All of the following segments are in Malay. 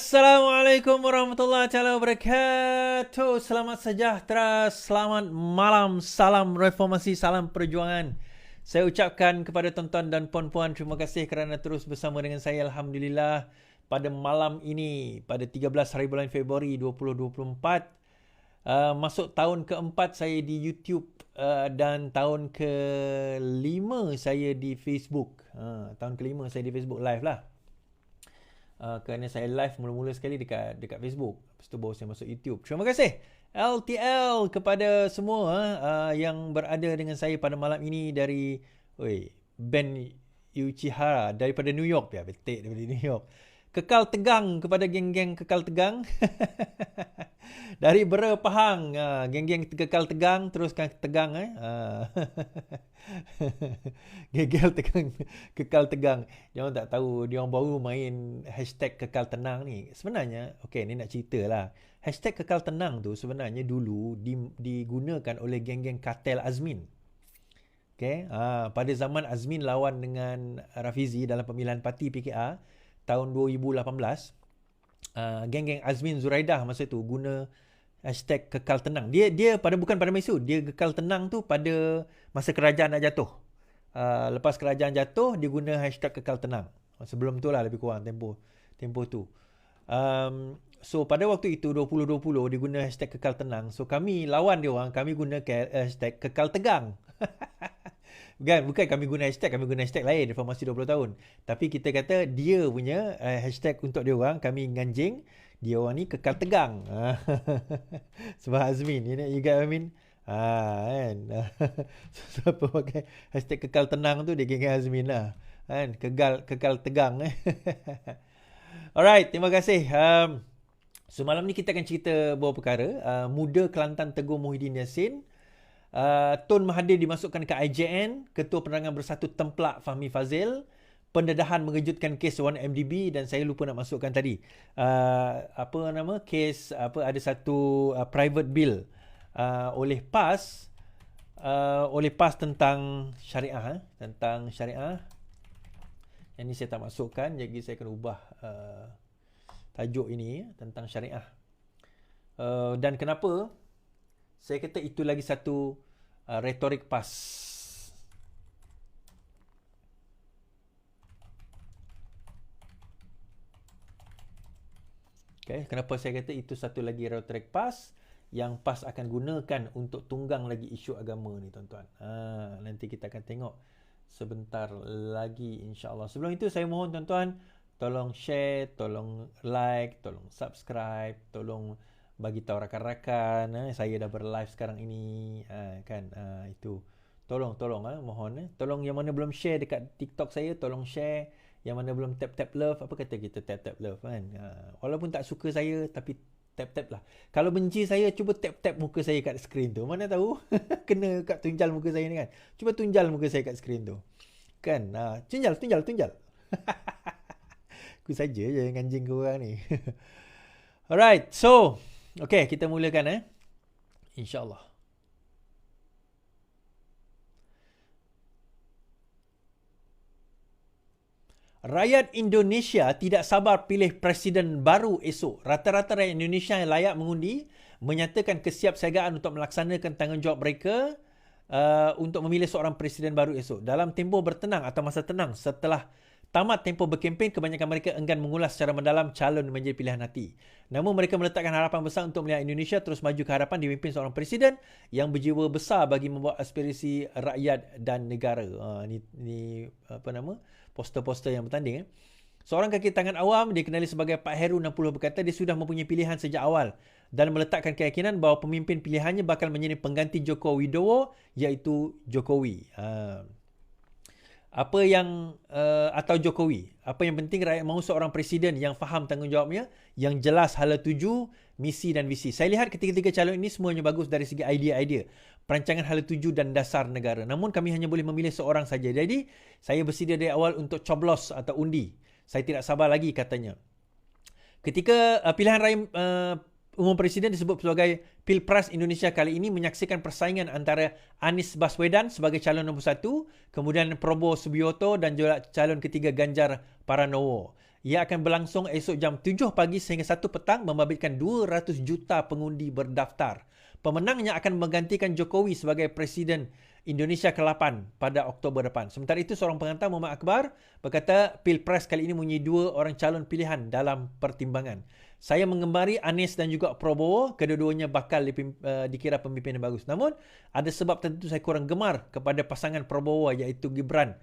Assalamualaikum warahmatullahi taala wabarakatuh. Selamat sejahtera, selamat malam, salam reformasi, salam perjuangan. Saya ucapkan kepada tuan-tuan dan puan-puan terima kasih kerana terus bersama dengan saya. Alhamdulillah pada malam ini pada 13 hari bulan Februari 2024, masuk tahun keempat saya di YouTube, dan tahun kelima saya di Facebook. Tahun kelima saya di Facebook live lah. Kerana saya live mula-mula sekali dekat Facebook. Lepas tu baru saya masuk YouTube. Terima kasih LTL kepada semua yang berada dengan saya pada malam ini dari Ben Uchihara daripada New York. Ya, betik daripada New York. Kekal Tegang kepada geng-geng Kekal Tegang. Dari Bera Pahang, geng-geng Kekal Tegang teruskan Tegang. Gegel Tegang, Kekal Tegang. Dia orang tak tahu, dia orang baru main hashtag Kekal Tenang ni. Sebenarnya, ni nak cerita lah. Hashtag Kekal Tenang tu sebenarnya dulu digunakan oleh geng-geng kartel Azmin. Pada zaman Azmin lawan dengan Rafizi dalam pemilihan parti PKR tahun 2018, geng-geng Azmin Zuraidah masa tu guna hashtag Kekal Tenang. Dia bukan pada masa itu. Dia Kekal Tenang tu pada masa kerajaan nak jatuh. Lepas kerajaan jatuh, dia guna hashtag Kekal Tenang. Sebelum tu lah lebih kurang tempoh tu. So pada waktu itu 2020 dia guna hashtag Kekal Tenang. So kami lawan dia orang, kami guna hashtag Kekal Tegang. Bukan kami guna hashtag lain reformasi 20 tahun. Tapi kita kata dia punya hashtag untuk dia orang, kami nganjing dia orang ni Kekal Tegang. Sebab Azmin, you get what I mean? Kan. Siapa pakai hashtag Kekal Tenang tu dia geng Azmin lah. Kan, Kekal Tegang. Alright, terima kasih. So malam ni kita akan cerita beberapa perkara. Muda Kelantan Teguh Muhyiddin Yassin. Tun Mahathir dimasukkan ke IJN. Ketua Penerangan Bersatu Templak Fahmi Fazil. Pendedahan mengejutkan kes 1MDB. Dan saya lupa nak masukkan tadi kes ada satu private bill oleh PAS tentang syariah. Yang ni saya tak masukkan, jadi saya akan ubah tajuk ini tentang syariah. Dan kenapa saya kata itu lagi satu retorik PAS. Kenapa saya kata itu satu lagi retorik PAS yang PAS akan gunakan untuk tunggang lagi isu agama ni, tuan-tuan. Nanti kita akan tengok sebentar lagi, insya-Allah. Sebelum itu saya mohon tuan-tuan tolong share, tolong like, tolong subscribe, tolong bagi tahu rakan-rakan saya dah berlive sekarang ini, itu. Tolong mohon tolong yang mana belum share dekat TikTok saya, tolong share. Yang mana belum tap love, apa kata kita tap love kan? Walaupun tak suka saya, tapi tap lah. Kalau benci saya, cuba tap muka saya kat skrin tu. Mana tahu kena kat tunjal muka saya ni kan. Cuba tunjal muka saya kat skrin tu. Kan? Tunjal. Aku saja je yang anjing ke orang ni. Alright, so kita mulakan InsyaAllah. Rakyat Indonesia tidak sabar pilih presiden baru esok. Rata-rata rakyat Indonesia yang layak mengundi menyatakan kesiapsiagaan untuk melaksanakan tanggungjawab mereka untuk memilih seorang presiden baru esok. Dalam tempoh bertenang atau masa tenang setelah tamat tempoh berkempen, kebanyakan mereka enggan mengulas secara mendalam calon menjadi pilihan hati. Namun mereka meletakkan harapan besar untuk melihat Indonesia terus maju ke hadapan dipimpin seorang presiden yang berjiwa besar bagi membawa aspirasi rakyat dan negara. Ni poster-poster yang bertanding. Seorang kaki tangan awam dikenali sebagai Pak Heru 60 berkata dia sudah mempunyai pilihan sejak awal dan meletakkan keyakinan bahawa pemimpin pilihannya bakal menjadi pengganti Joko Widodo, iaitu Jokowi. Atau Jokowi. Apa yang penting rakyat mahu seorang presiden yang faham tanggungjawabnya, yang jelas hala tuju, misi dan visi. Saya lihat ketiga-tiga calon ini semuanya bagus dari segi idea-idea, perancangan hala tuju dan dasar negara. Namun kami hanya boleh memilih seorang saja. Jadi, saya bersedia dari awal untuk coblos atau undi. Saya tidak sabar lagi, katanya. Ketika pilihan raya umum presiden disebut sebagai Pilpres Indonesia kali ini menyaksikan persaingan antara Anies Baswedan sebagai calon nombor 1, kemudian Prabowo Subianto dan juga calon ketiga Ganjar Pranowo. Ia akan berlangsung esok jam 7 pagi sehingga 1 petang membabitkan 200 juta pengundi berdaftar. Pemenangnya akan menggantikan Jokowi sebagai Presiden Indonesia ke-8 pada Oktober depan. Sementara itu, seorang pengantar Muhammad Akbar berkata Pilpres kali ini mempunyai 2 orang calon pilihan dalam pertimbangan. Saya menggemari Anies dan juga Prabowo, kedua-duanya bakal dikira pemimpin yang bagus. Namun, ada sebab tertentu saya kurang gemar kepada pasangan Prabowo iaitu Gibran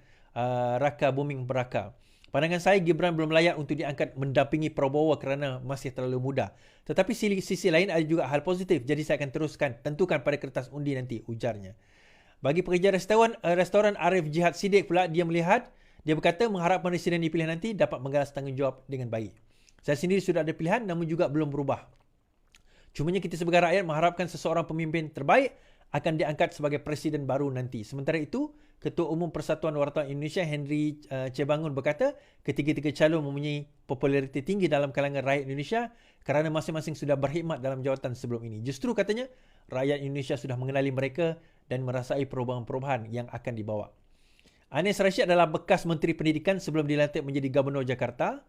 Raka Buming Raka. Pandangan saya, Gibran belum layak untuk diangkat mendampingi Prabowo kerana masih terlalu muda. Tetapi sisi lain ada juga hal positif. Jadi saya akan teruskan, tentukan pada kertas undi nanti, ujarnya. Bagi pekerja restoran Arif Jihad Siddiq pula, dia berkata mengharapkan presiden dipilih nanti dapat menggalas tanggungjawab dengan baik. Saya sendiri sudah ada pilihan namun juga belum berubah. Cumanya kita sebagai rakyat mengharapkan seseorang pemimpin terbaik akan diangkat sebagai presiden baru nanti. Sementara itu, Ketua Umum Persatuan Wartawan Indonesia Henry Cebangun berkata ketiga-tiga calon mempunyai populariti tinggi dalam kalangan rakyat Indonesia kerana masing-masing sudah berkhidmat dalam jawatan sebelum ini. Justru katanya, rakyat Indonesia sudah mengenali mereka dan merasai perubahan-perubahan yang akan dibawa. Anies Rashid adalah bekas Menteri Pendidikan sebelum dilantik menjadi Gubernur Jakarta.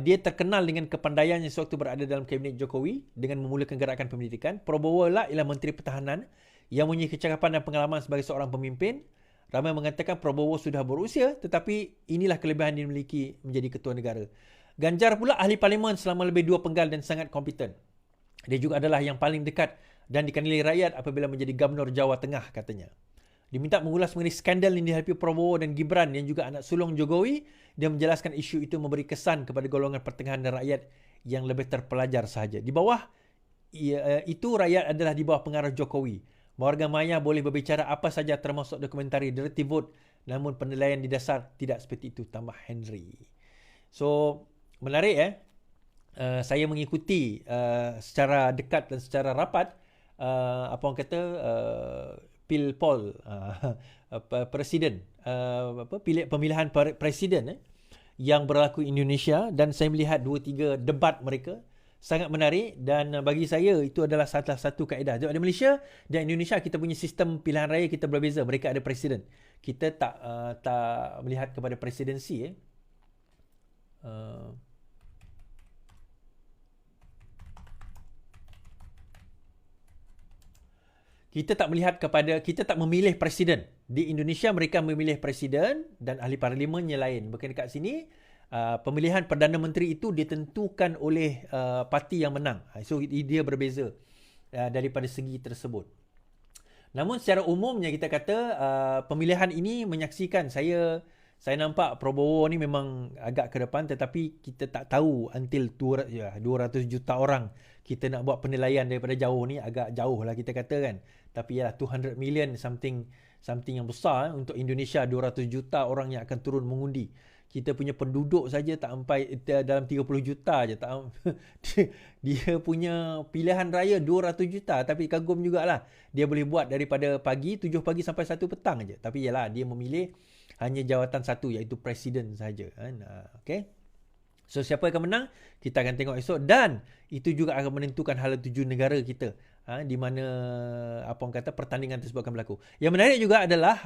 Dia terkenal dengan kepandaiannya sewaktu berada dalam Kabinet Jokowi dengan memulakan gerakan pendidikan. Prabowo ialah Menteri Pertahanan yang mempunyai kecakapan dan pengalaman sebagai seorang pemimpin. Ramai mengatakan Prabowo sudah berusia, tetapi inilah kelebihan dia memiliki menjadi ketua negara. Ganjar pula ahli parlimen selama lebih 2 penggal dan sangat kompeten. Dia juga adalah yang paling dekat dan dikenali rakyat apabila menjadi Gubernur Jawa Tengah, katanya. Diminta mengulas mengenai skandal yang dihadapi Prabowo dan Gibran yang juga anak sulung Jokowi. Dia menjelaskan isu itu memberi kesan kepada golongan pertengahan dan rakyat yang lebih terpelajar sahaja. Di bawah itu, rakyat adalah di bawah pengaruh Jokowi. Warga maya boleh berbicara apa saja termasuk dokumentari dirty vote, namun penilaian di dasar tidak seperti itu, tambah Henry. So, menarik saya mengikuti secara dekat dan secara rapat Pilpol presiden pemilihan presiden yang berlaku Indonesia, dan saya melihat 2-3 debat mereka sangat menarik dan bagi saya itu adalah salah satu kaedah. Di Malaysia dan Indonesia kita punya sistem pilihan raya kita berbeza. Mereka ada presiden. Kita tak melihat kepada presidensi. Kita tak memilih presiden. Di Indonesia mereka memilih presiden dan ahli parlimennya lain. Bukan dekat sini pemilihan Perdana Menteri itu ditentukan oleh parti yang menang. So dia berbeza daripada segi tersebut. Namun secara umumnya kita kata pemilihan ini menyaksikan saya nampak Prabowo ni memang agak ke depan, tetapi kita tak tahu until 200 juta orang kita nak buat penilaian daripada jauh ni, agak jauh lah kita kata kan. Tapi ya 200 million something yang besar untuk Indonesia, 200 juta orang yang akan turun mengundi. Kita punya penduduk saja tak sampai dalam 30 juta je. Dia punya pilihan raya 200 juta. Tapi kagum jugalah. Dia boleh buat daripada 7 pagi sampai 1 petang je. Tapi yalah, dia memilih hanya jawatan satu, iaitu presiden saja. Okay. So siapa akan menang, kita akan tengok esok. Dan itu juga akan menentukan hala tuju negara kita. Di mana pertandingan tersebut akan berlaku. Yang menarik juga adalah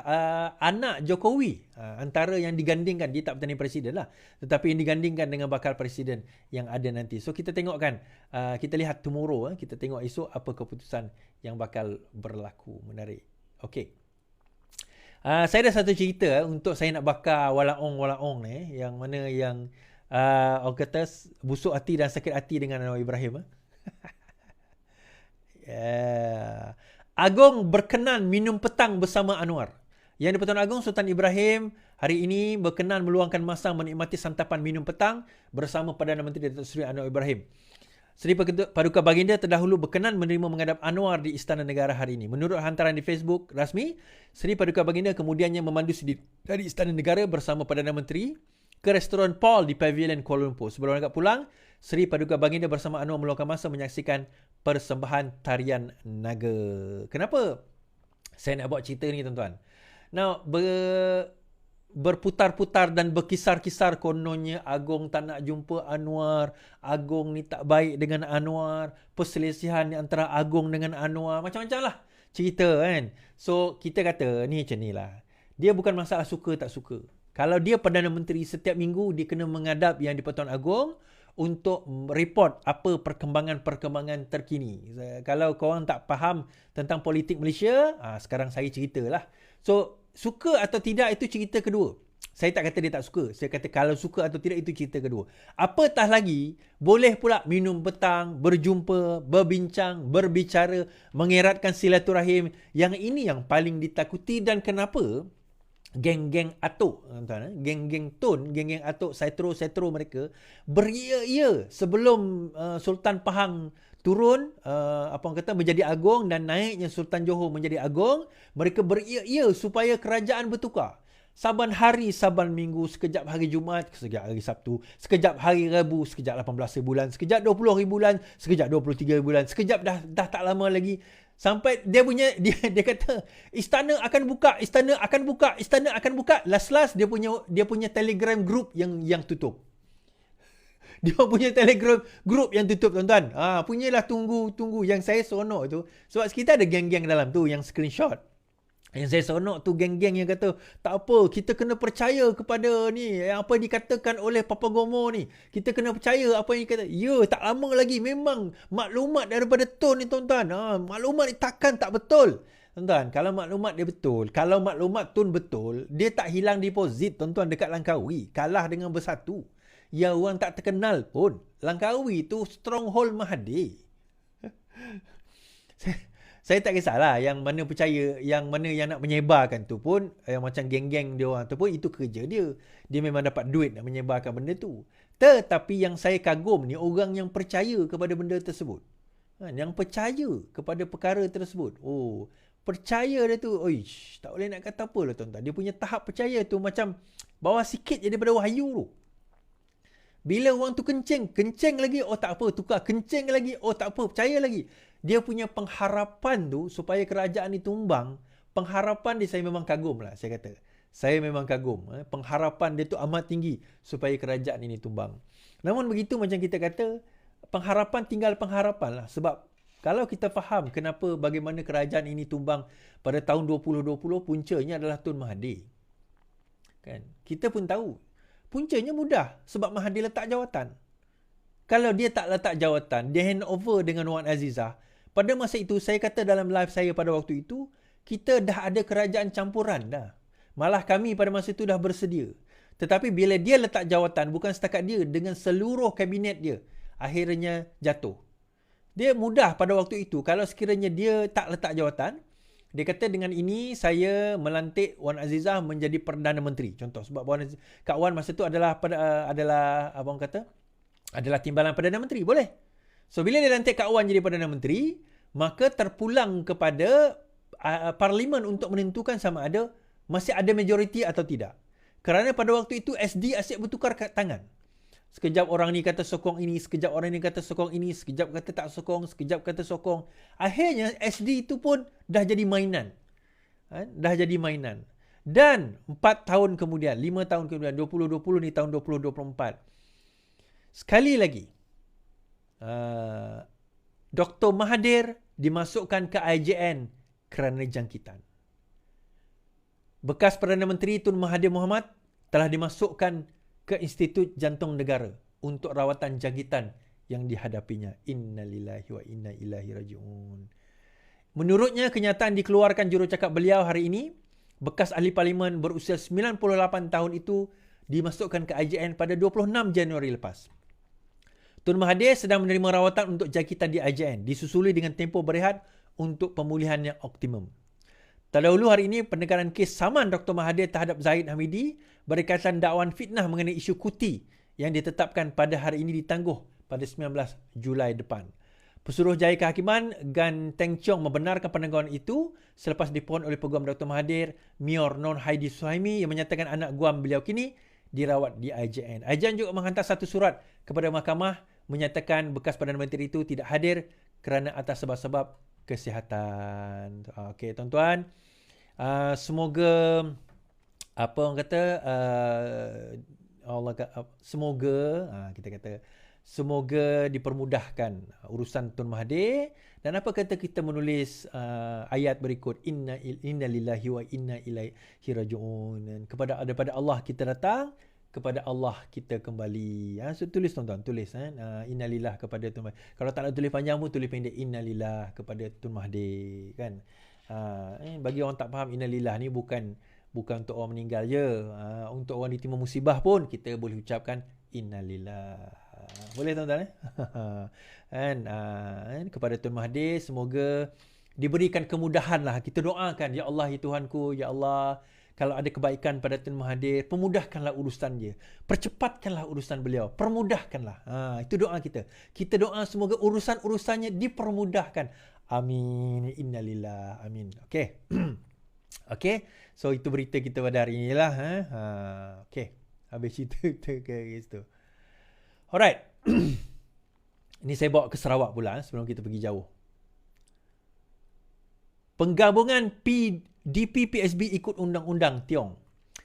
anak Jokowi, antara yang digandingkan, dia tak bertanding presiden lah, tetapi yang digandingkan dengan bakal presiden yang ada nanti. So kita tengokkan, kita lihat tomorrow, kita tengok esok apa keputusan yang bakal berlaku. Menarik. Okay. Saya ada satu cerita untuk saya nak bakar walaong ni, yang mana yang orang kata busuk hati dan sakit hati dengan Anwar Ibrahim. Agong berkenan minum petang bersama Anwar. Yang di-Pertuan Agong Sultan Ibrahim hari ini berkenan meluangkan masa menikmati santapan minum petang bersama Perdana Menteri Datuk Seri Anwar Ibrahim. Seri Paduka Baginda terdahulu berkenan menerima menghadap Anwar di Istana Negara hari ini. Menurut hantaran di Facebook rasmi, Seri Paduka Baginda kemudiannya memandu sendiri dari Istana Negara bersama Perdana Menteri ke restoran Paul di Pavilion Kuala Lumpur. Sebelum agak pulang, Seri Paduka Baginda bersama Anwar meluangkan masa menyaksikan persembahan tarian naga. Kenapa saya nak buat cerita ni, tuan-tuan? Now, berputar-putar dan berkisar-kisar kononnya Agong tak nak jumpa Anwar, Agong ni tak baik dengan Anwar, perselisihan antara Agong dengan Anwar, macam-macam lah cerita kan. So, kita kata ni macam ni lah. Dia bukan masalah suka tak suka. Kalau dia Perdana Menteri, setiap minggu dia kena menghadap Yang di-Pertuan Agong untuk report apa perkembangan-perkembangan terkini. Kalau korang tak faham tentang politik Malaysia, sekarang saya ceritalah. So, suka atau tidak itu cerita kedua. Saya tak kata dia tak suka. Saya kata kalau suka atau tidak itu cerita kedua. Apatah lagi, boleh pula minum petang, berjumpa, berbincang, berbicara, mengeratkan silaturahim. Yang ini yang paling ditakuti dan kenapa geng-geng atuk, tuan-tuan, geng-geng Tun, geng-geng atuk, setro mereka beria-ia sebelum Sultan Pahang turun, apa orang kata, menjadi agung dan naiknya Sultan Johor menjadi agung. Mereka beria-ia supaya kerajaan bertukar. Saban hari, saban minggu, sekejap hari Jumaat, sekejap hari Sabtu, sekejap hari Rabu, sekejap 18 bulan, sekejap 20 bulan, sekejap 23 bulan, sekejap dah tak lama lagi. Sampai dia kata istana akan buka. Last dia punya Telegram group yang tutup. Dia punya Telegram group yang tutup, tuan-tuan. Punyalah tunggu yang saya seronok tu. Sebab kita ada geng-geng dalam tu yang screenshot. Yang saya seronok tu geng-geng yang kata, tak apa, kita kena percaya kepada ni, apa yang dikatakan oleh Papa Gomo ni. Kita kena percaya apa yang dikata. Ya, tak lama lagi memang maklumat daripada Tun ni, tuan-tuan. Maklumat ni takkan tak betul. Tuan-tuan, kalau maklumat dia betul, kalau maklumat Tun betul, dia tak hilang deposit, tuan-tuan, dekat Langkawi. Kalah dengan Bersatu. Ya, orang tak terkenal pun. Langkawi tu stronghold Mahathir. Saya tak kisahlah yang mana percaya, yang mana yang nak menyebarkan tu pun, yang macam geng-geng dia orang tu pun, itu kerja dia. Dia memang dapat duit nak menyebarkan benda tu. Tetapi yang saya kagum ni, orang yang percaya kepada benda tersebut. Yang percaya kepada perkara tersebut. Percaya dia tu, tak boleh nak kata apa lah, tuan-tuan. Dia punya tahap percaya tu macam bawah sikit je daripada wahyu tu. Bila orang tu kencing lagi, tak apa, tukar. Kencing lagi, tak apa, percaya lagi. Dia punya pengharapan tu supaya kerajaan ni tumbang, pengharapan dia saya memang kagum lah, saya kata. Saya memang kagum. Pengharapan dia tu amat tinggi supaya kerajaan ini tumbang. Namun begitu, macam kita kata, pengharapan tinggal pengharapan lah. Sebab kalau kita faham bagaimana kerajaan ini tumbang pada tahun 2020, puncanya adalah Tun Mahathir. Kan? Kita pun tahu. Puncanya mudah sebab Mahathir letak jawatan. Kalau dia tak letak jawatan, dia hand over dengan Wan Azizah. Pada masa itu, saya kata dalam live saya pada waktu itu, kita dah ada kerajaan campuran dah. Malah kami pada masa itu dah bersedia. Tetapi bila dia letak jawatan, bukan setakat dia, dengan seluruh kabinet dia, akhirnya jatuh. Dia mudah pada waktu itu. Kalau sekiranya dia tak letak jawatan, dia kata dengan ini saya melantik Wan Azizah menjadi Perdana Menteri. Contoh, sebab Kak Wan masa itu adalah apa orang kata? Adalah timbalan Perdana Menteri. Boleh. So, bila dia lantik Kak Wan jadi Perdana Menteri, maka terpulang kepada Parlimen untuk menentukan sama ada masih ada majoriti atau tidak. Kerana pada waktu itu SD asyik bertukar tangan. Sekejap orang ni kata sokong ini, sekejap orang ni kata sokong ini, sekejap kata tak sokong, sekejap kata sokong. Akhirnya SD itu pun dah jadi mainan. Dah jadi mainan. Dan 4 tahun kemudian, 5 tahun kemudian, 2020 ni tahun 2024. Sekali lagi, Dr. Mahathir dimasukkan ke IJN kerana jangkitan. Bekas Perdana Menteri Tun Mahathir Mohamad telah dimasukkan ke Institut Jantung Negara untuk rawatan jangkitan yang dihadapinya. Innalillahi wa inna ilaihi raji'un. Menurutnya, kenyataan dikeluarkan jurucakap beliau hari ini, bekas ahli parlimen berusia 98 tahun itu dimasukkan ke IJN pada 26 Januari lepas. Tun Mahathir sedang menerima rawatan untuk jangkitan di IJN, disusuli dengan tempoh berehat untuk pemulihan yang optimum. Terdahulu hari ini, pendengaran kes saman Dr. Mahathir terhadap Zahid Hamidi berkaitan dakwaan fitnah mengenai isu Kuti yang ditetapkan pada hari ini ditangguh pada 19 Julai depan. Pesuruhjaya Kehakiman Gan Teng Cheong membenarkan penangguhan itu selepas dipohon oleh Peguam Dr. Mahathir, Mior Non Haidi Suhaimi, yang menyatakan anak guam beliau kini dirawat di IJN. IJN juga menghantar satu surat kepada mahkamah menyatakan bekas Perdana Menteri itu tidak hadir kerana atas sebab-sebab kesihatan. Okey, tuan-tuan. Semoga Semoga dipermudahkan urusan Tun Mahathir. Dan apa kata kita menulis ayat berikut, inna lillahi wa inna ilaihi raji'un. Dan daripada Allah kita datang, kepada Allah kita kembali. So tulis tuan-tuan, tulis inna lillah kepada Tun Mahathir. Kalau tak nak tulis panjang pun tulis pendek, inna lillah kepada Tun Mahathir, kan. Bagi orang tak faham, inna lillah ni bukan untuk orang meninggal je. Untuk orang ditimpa musibah pun kita boleh ucapkan inna lillah. Boleh tuan-tuan kepada Tun Mahathir, semoga diberikan kemudahan lah. Kita doakan, ya Allah, ya Tuhanku, ya Allah, kalau ada kebaikan pada Tun Mahathir, permudahkanlah urusan dia, percepatkanlah urusan beliau, permudahkanlah. Itu doa kita. Kita doa semoga urusan-urusannya dipermudahkan. Amin. Innalillah. Amin. Okey. Okey. So itu berita kita pada hari inilah. Okey. Habis cerita kita ke situ. Alright. Ini saya bawa ke Sarawak pula sebelum kita pergi jauh. Penggabungan PDP PSB ikut undang-undang Tiong.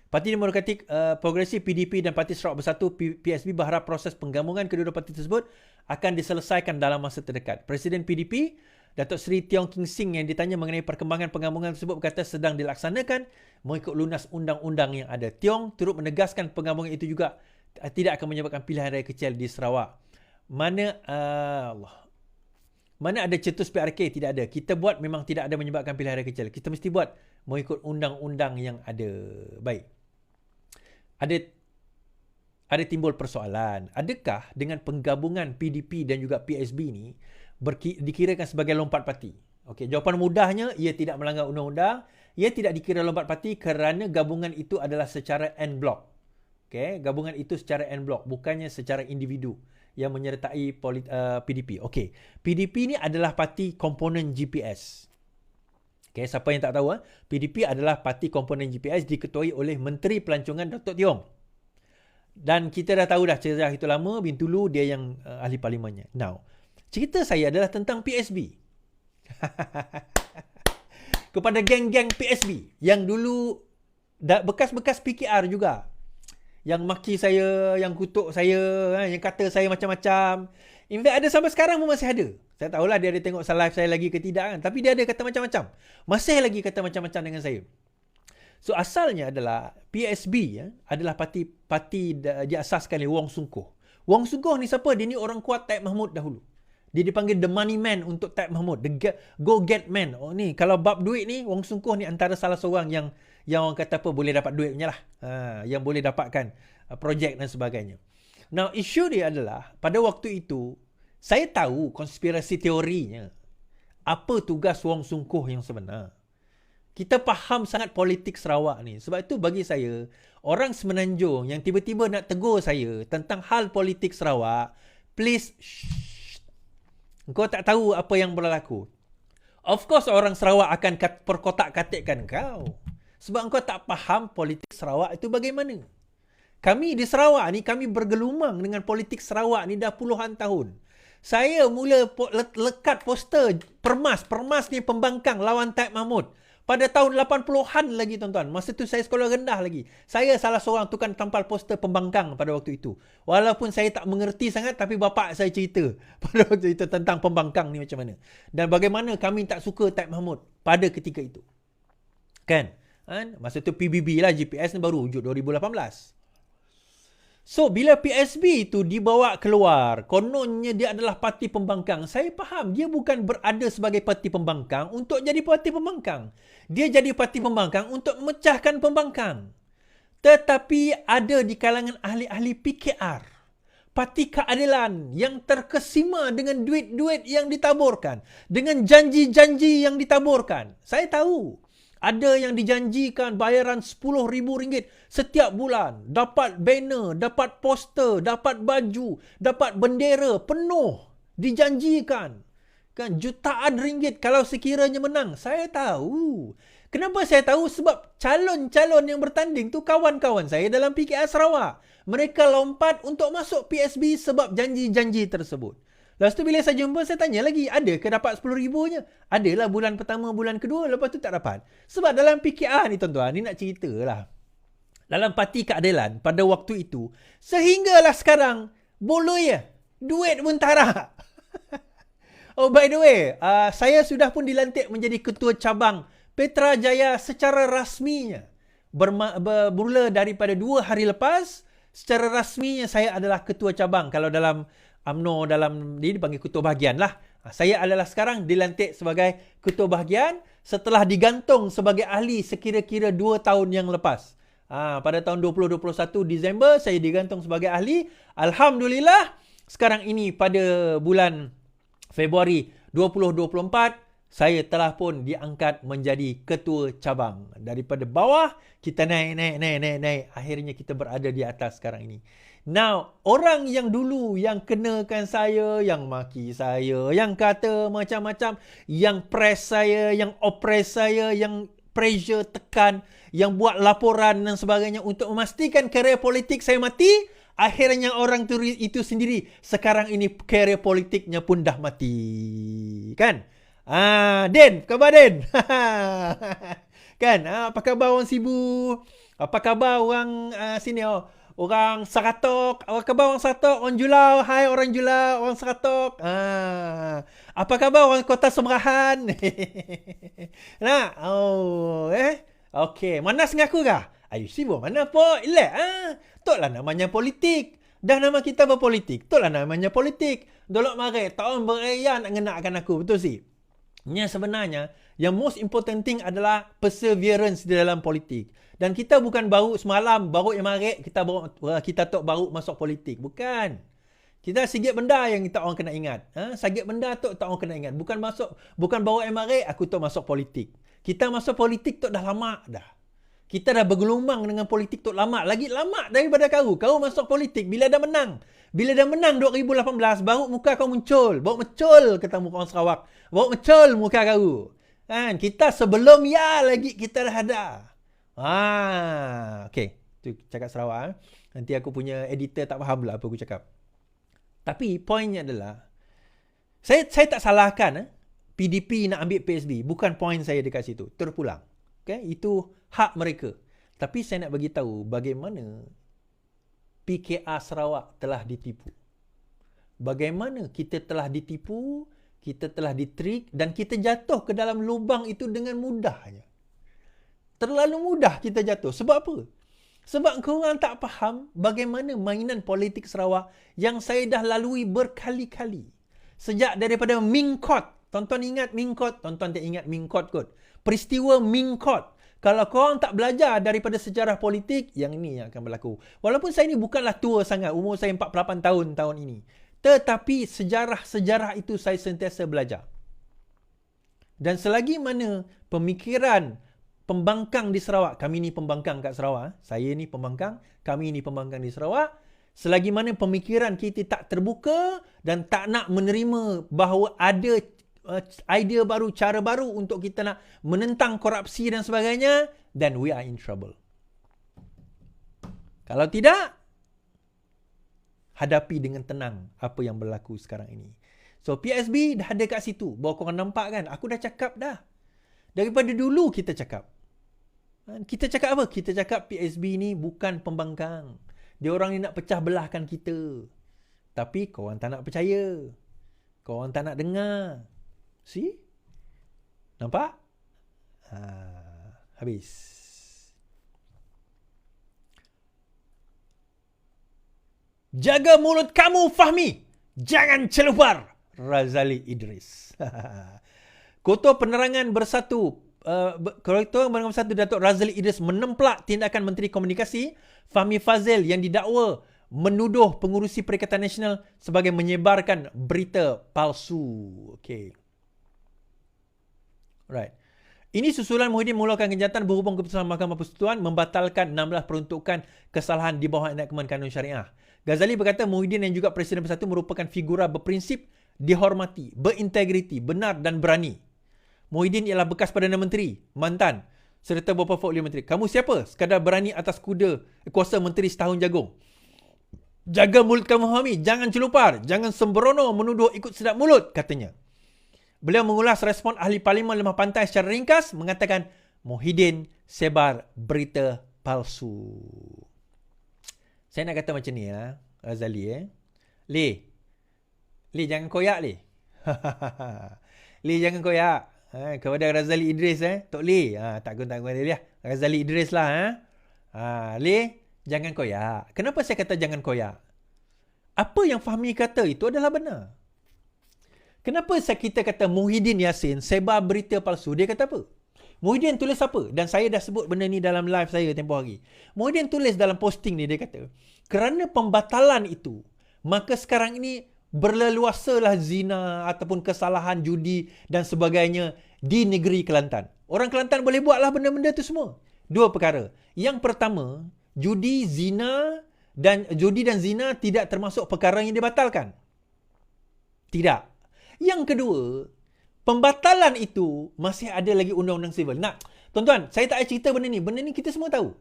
Parti Demokratik Progresif PDP dan Parti Sarawak Bersatu PSB berharap proses penggabungan kedua parti tersebut akan diselesaikan dalam masa terdekat. Presiden PDP Datuk Seri Tiong King Sing yang ditanya mengenai perkembangan penggabungan tersebut berkata sedang dilaksanakan mengikut lunas undang-undang yang ada. Tiong turut menegaskan penggabungan itu juga tidak akan menyebabkan pilihan raya kecil di Sarawak. Mana ada cetus PRK? Tidak ada. Kita buat memang tidak ada menyebabkan pilihan raya kecil. Kita mesti buat mengikut undang-undang yang ada. Baik. Ada timbul persoalan. Adakah dengan penggabungan PDP dan juga PSB ni dikirakan sebagai lompat parti? Okey, jawapan mudahnya, ia tidak melanggar undang-undang. Ia tidak dikira lompat parti kerana gabungan itu adalah secara en bloc. Okay, gabungan itu secara en bloc, bukannya secara individu yang menyertai PDP. Okey, PDP ni adalah parti komponen GPS. Okay, siapa yang tak tahu, PDP adalah parti komponen GPS diketuai oleh Menteri Pelancongan Datuk Tiong. Dan kita dah tahu dah cerita itu lama, Bintulu dia yang ahli parlimennya. Now, cerita saya adalah tentang PSB. Kepada geng-geng PSB yang dulu bekas-bekas PKR juga. Yang maki saya, yang kutuk saya, yang kata saya macam-macam. In fact, ada sampai sekarang pun masih ada. Saya tahulah dia ada tengok live saya lagi ke tidak kan. Tapi dia ada kata macam-macam. Masih lagi kata macam-macam dengan saya. So, asalnya adalah PSB adalah parti diasaskan oleh Wong Sungkoh. Wong Sungkoh ni siapa? Dia ni orang kuat Taib Mahmud dahulu. Dia dipanggil the money man untuk Taib Mahmud. The go get man. Oh ni, kalau bab duit ni, Wong Sungkoh ni antara salah seorang yang orang kata apa, boleh dapat duit punya lah. Yang boleh dapatkan projek dan sebagainya. Now, isu dia adalah, pada waktu itu, saya tahu konspirasi teorinya. Apa tugas Wong Sungkoh yang sebenar. Kita faham sangat politik Sarawak ni. Sebab itu bagi saya, orang Semenanjung yang tiba-tiba nak tegur saya tentang hal politik Sarawak, please, kau tak tahu apa yang berlaku. Of course, orang Sarawak akan perkotak-katikkan kau. Sebab kau tak faham politik Sarawak itu bagaimana. Kami di Sarawak ni, kami bergelumang dengan politik Sarawak ni dah puluhan tahun. Saya mula lekat poster Permas. Permas ni pembangkang lawan Taib Mahmud. Pada tahun 80-an lagi tuan-tuan. Masa tu saya sekolah rendah lagi. Saya salah seorang tukang tampal poster pembangkang pada waktu itu. Walaupun saya tak mengerti sangat, tapi bapa saya cerita pada waktu itu tentang pembangkang ni macam mana. Dan bagaimana kami tak suka Taib Mahmud pada ketika itu. Kan? Masa tu PBB lah, GPS ni baru wujud 2018. So, bila PSB itu dibawa keluar, kononnya dia adalah parti pembangkang. Saya faham, dia bukan berada sebagai parti pembangkang untuk jadi parti pembangkang. Dia jadi parti pembangkang untuk memecahkan pembangkang. Tetapi ada di kalangan ahli-ahli PKR, parti keadilan yang terkesima dengan duit-duit yang ditaburkan, dengan janji-janji yang ditaburkan. Saya tahu. Ada yang dijanjikan bayaran RM10,000 setiap bulan. Dapat banner, dapat poster, dapat baju, dapat bendera penuh. Dijanjikan. Kan jutaan ringgit kalau sekiranya menang. Saya tahu. Kenapa saya tahu? Sebab calon-calon yang bertanding tu kawan-kawan saya dalam PKR Sarawak. Mereka lompat untuk masuk PSB sebab janji-janji tersebut. Lepas tu bila saya jumpa, saya tanya lagi, ada ke dapat RM10,000-nya? Adalah bulan pertama, bulan kedua, lepas tu tak dapat. Sebab dalam PKR ni tuan-tuan, ni nak cerita lah. Dalam parti keadilan pada waktu itu, sehinggalah sekarang, boleh Duit pun tak ada. Oh, by the way, saya sudah pun dilantik menjadi ketua cabang Petra Jaya secara rasminya. Bermula daripada 2 hari lepas, secara rasminya saya adalah ketua cabang. Kalau dalam UMNO, dalam dia dipanggil ketua bahagian lah. Saya adalah sekarang dilantik sebagai ketua bahagian setelah digantung sebagai ahli sekira-kira 2 tahun yang lepas. Pada tahun 2021 Disember, saya digantung sebagai ahli. Alhamdulillah, sekarang ini pada bulan Februari 2024, saya telah pun diangkat menjadi ketua cabang. Daripada bawah, kita naik. Akhirnya kita berada di atas sekarang ini. Now, orang yang dulu yang kenakan saya, yang maki saya, yang kata macam-macam, yang press saya, yang oppress saya, yang pressure tekan, yang buat laporan dan sebagainya untuk memastikan karier politik saya mati, akhirnya orang itu sendiri sekarang ini karier politiknya pun dah mati. Kan? Den, apa khabar Den? Kan? Apa khabar orang Sibu? Apa khabar orang sini? Orang Saratok. Apa khabar orang Saratok? Orang Julau. Hai orang Julau, orang Saratok. Apa khabar orang Kota Semerahan? Nah, okey. Manas dengan aku kah? Ayu sibuk mana po? Toklah namanya politik. Dah nama kita berpolitik. Toklah namanya politik. Dolok mare, tahun beraya nak ngenakkan aku. Betul sih? Sebenarnya, yang most important thing adalah perseverance di dalam politik. Dan kita bukan baru semalam, baru yang mare, kita baru masuk politik. Bukan. Kita sikit benda yang kita orang kena ingat. Sikit benda tu tak orang kena ingat. Bukan baru yang mare, aku tu masuk politik. Kita masuk politik tu dah lama dah. Kita dah bergelombang dengan politik tu lama. Lagi lama daripada kau. Kau masuk politik bila dah menang. Bila dah menang 2018, baru muka kau muncul. Baru muncul ketemu orang Sarawak. Baru muncul muka kau. Kan? Kita sebelum lagi kita dah ada. Okay. Tu cakap Sarawak. Nanti aku punya editor tak faham pula apa aku cakap. Tapi poinnya adalah, saya tak salahkan PDP nak ambil PSB. Bukan poin saya dekat situ. Terpulang. Okay? Itu hak mereka. Tapi saya nak bagi tahu bagaimana PKR Sarawak telah ditipu. Bagaimana kita telah ditipu, kita telah ditrik dan kita jatuh ke dalam lubang itu dengan mudahnya. Terlalu mudah kita jatuh. Sebab apa? Sebab korang tak faham bagaimana mainan politik Sarawak yang saya dah lalui berkali-kali. Sejak daripada Mingkot. Tonton ingat Mingkot? Tonton tak ingat Mingkot kot. Peristiwa Mingkot. Kalau korang tak belajar daripada sejarah politik, yang ini yang akan berlaku. Walaupun saya ni bukanlah tua sangat. Umur saya 48 tahun ini. Tetapi sejarah-sejarah itu saya sentiasa belajar. Dan selagi mana pemikiran pembangkang di Sarawak, kami ni pembangkang kat Sarawak, saya ni pembangkang, kami ni pembangkang di Sarawak, selagi mana pemikiran kita tak terbuka dan tak nak menerima bahawa ada idea baru, cara baru untuk kita nak menentang korupsi dan sebagainya, then we are in trouble. Kalau tidak, hadapi dengan tenang apa yang berlaku sekarang ini. So PSB dah ada kat situ. Bawa korang nampak kan? Aku dah cakap dah. Daripada dulu kita cakap. Kita cakap apa? Kita cakap PSB ni bukan pembangkang. Dia orang ni nak pecah belahkan kita. Tapi korang tak nak percaya. Korang tak nak dengar. See? Nampak? Habis. Jaga mulut kamu, Fahmi. Jangan celupar. Razali Idris. Ketua Penerangan Bersatu Datuk Razali Idris menemplak tindakan Menteri Komunikasi Fahmi Fadzil yang didakwa menuduh pengurusi Perikatan Nasional sebagai menyebarkan berita palsu. Okey. Right. Ini susulan Muhyiddin mengeluarkan kenyataan berhubung keputusan Mahkamah Persekutuan membatalkan 16 peruntukan kesalahan di bawah Enakmen Kanun Syariah. Ghazali berkata Muhyiddin yang juga Presiden Bersatu merupakan figura berprinsip, dihormati, berintegriti, benar dan berani. Muhyiddin ialah bekas Perdana Menteri, mantan, serta beberapa portfolio menteri. Kamu siapa? Sekadar berani atas kuasa menteri setahun jagung. Jaga mulut kamu, Fahmi. Jangan celupar. Jangan sembrono menuduh ikut sedap mulut, katanya. Beliau mengulas respon ahli Parlimen Lemah Pantai secara ringkas, mengatakan Muhyiddin sebar berita palsu. Saya nak kata macam ni, Razali. Li jangan koyak Li. Li jangan koyak. Kepada Razali Idris Tok Li. Tak guna Li lah. Razali Idris lah. Li jangan koyak. Kenapa saya kata jangan koyak? Apa yang Fahmi kata itu adalah benar. Kenapa kita kata Muhyiddin Yassin sebar berita palsu? Dia kata apa? Muhyiddin tulis apa? Dan saya dah sebut benda ni dalam live saya tempoh hari. Muhyiddin tulis dalam posting ni, dia kata, kerana pembatalan itu, maka sekarang ini berleluasalah zina ataupun kesalahan judi dan sebagainya di negeri Kelantan. Orang Kelantan boleh buatlah benda-benda tu semua. Dua perkara. Yang pertama, judi dan zina tidak termasuk perkara yang dibatalkan. Tidak. Yang kedua, pembatalan itu masih ada lagi undang-undang sivil. Nah, tuan-tuan, saya tak ada cerita benda ni. Benda ni kita semua tahu.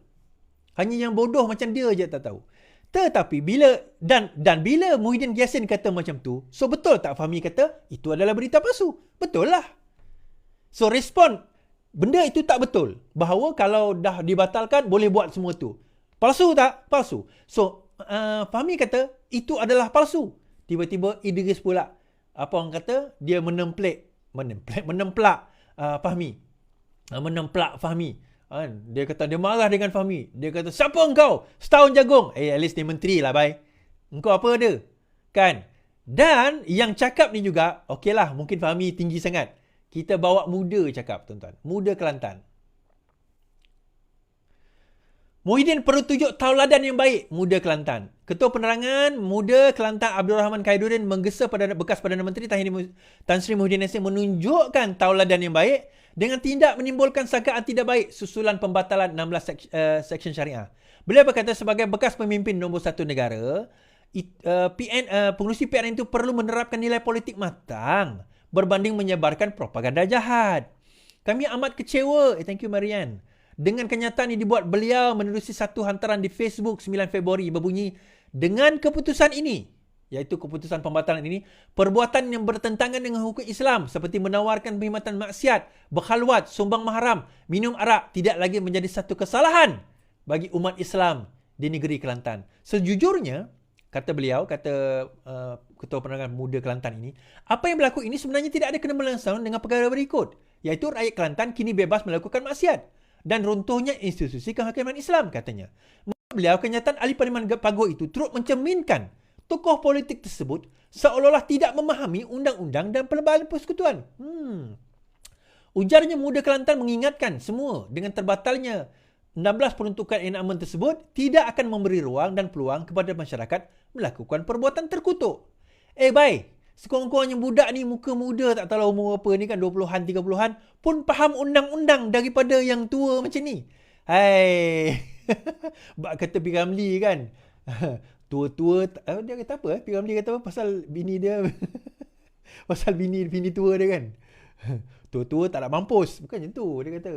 Hanya yang bodoh macam dia je tak tahu. Tetapi bila bila Muhyiddin Yassin kata macam tu, so betul tak Fahmi kata itu adalah berita palsu? Betul lah. So respon, benda itu tak betul. Bahawa kalau dah dibatalkan boleh buat semua tu. Palsu tak? Palsu. So Fahmi kata itu adalah palsu. Tiba-tiba Idris pula, apa orang kata, dia menemplak Fahmi. Menemplak Fahmi. Dia kata dia marah dengan Fahmi. Dia kata, siapa engkau? Setahun jagung. At least dia menteri lah, bye. Engkau apa ada? Kan? Dan yang cakap ni juga, okey lah, mungkin Fahmi tinggi sangat. Kita bawa muda cakap, tuan-tuan. Muda Kelantan. Muhyiddin perlu tunjuk tauladan yang baik, muda Kelantan. Ketua Penerangan Muda Kelantan Abdul Rahman Khairuddin menggesa bekas Perdana Menteri Tan Sri Muhyiddin Yassin menunjukkan tauladan yang baik dengan tidak menimbulkan sangkaan tidak baik susulan pembatalan 16 seksyen syariah. Beliau berkata sebagai bekas pemimpin nombor satu negara, pengurusi PN itu perlu menerapkan nilai politik matang berbanding menyebarkan propaganda jahat. Kami amat kecewa, thank you Marian, dengan kenyataan yang dibuat beliau menerusi satu hantaran di Facebook 9 Februari berbunyi, dengan keputusan ini, iaitu keputusan pembatalan ini, perbuatan yang bertentangan dengan hukum Islam seperti menawarkan perkhidmatan maksiat, berkhalwat, sumbang mahram, minum arak tidak lagi menjadi satu kesalahan bagi umat Islam di negeri Kelantan. Sejujurnya, kata beliau, Ketua Penerangan Muda Kelantan ini, apa yang berlaku ini sebenarnya tidak ada kena mengena dengan perkara berikut, iaitu rakyat Kelantan kini bebas melakukan maksiat dan runtuhnya institusi kehakiman Islam, katanya. Beliau, kenyataan ahli Parlimen Paguh itu turut mencerminkan tokoh politik tersebut seolah-olah tidak memahami undang-undang dan pelbagai persekutuan. Ujarnya, Muda Kelantan mengingatkan semua dengan terbatalnya 16 peruntukan enakmen tersebut tidak akan memberi ruang dan peluang kepada masyarakat melakukan perbuatan terkutuk. Bye. Sekurang-kurangnya budak ni muka muda tak tahu umur apa ni kan, 20-an, 30-an pun faham undang-undang daripada yang tua macam ni. Hai. Bak kata P. Ramlee kan. Tua-tua, dia kata apa? P. Ramlee kata apa? Pasal bini dia. Pasal bini tua dia kan. Tua-tua tak nak mampus. Bukan macam tu dia kata.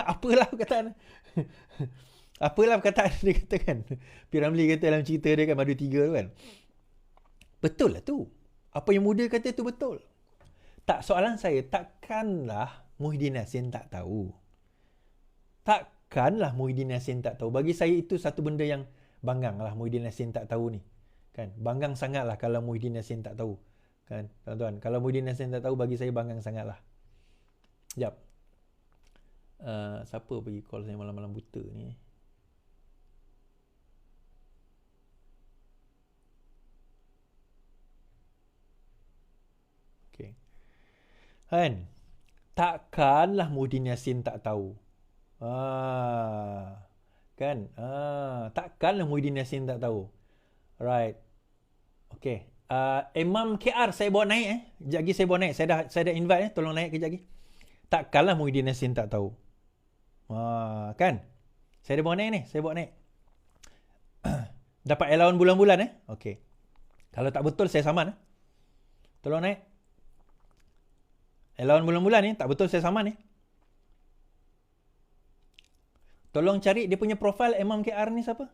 Apalah perkataan. Apalah perkataan dia kata kan. P. Ramlee kata dalam cerita dia kan, Madu 3 tu kan. Betul lah tu. Apa yang muda kata tu betul. Tak, soalan saya, takkanlah Muhyiddin Yassin tak tahu. Takkanlah Muhyiddin Yassin tak tahu. Bagi saya itu satu benda yang banggang lah Muhyiddin Yassin tak tahu ni. Kan? Banggang sangat lah kalau Muhyiddin Yassin tak tahu. Kan? Tuan-tuan, kalau Muhyiddin Yassin tak tahu, bagi saya banggang sangat lah. Sekejap. Siapa pergi call saya malam-malam buta ni? Kan? Takkanlah Muhyiddin Yassin tak tahu. Kan? Takkanlah Muhyiddin Yassin tak tahu. Right. Okay. Imam KR saya bawa naik Sekejap lagi saya bawa naik. Saya dah invite tolong naik kejap lagi. Takkanlah Muhyiddin Yassin tak tahu. Kan? Saya dah bawa naik ni. Saya bawa naik. Dapat allowance bulan-bulan Okay. Kalau tak betul saya saman Tolong naik. Allowance bulan-bulan ni tak betul saya saman ni. Tolong cari dia punya profil Imam KR ni siapa?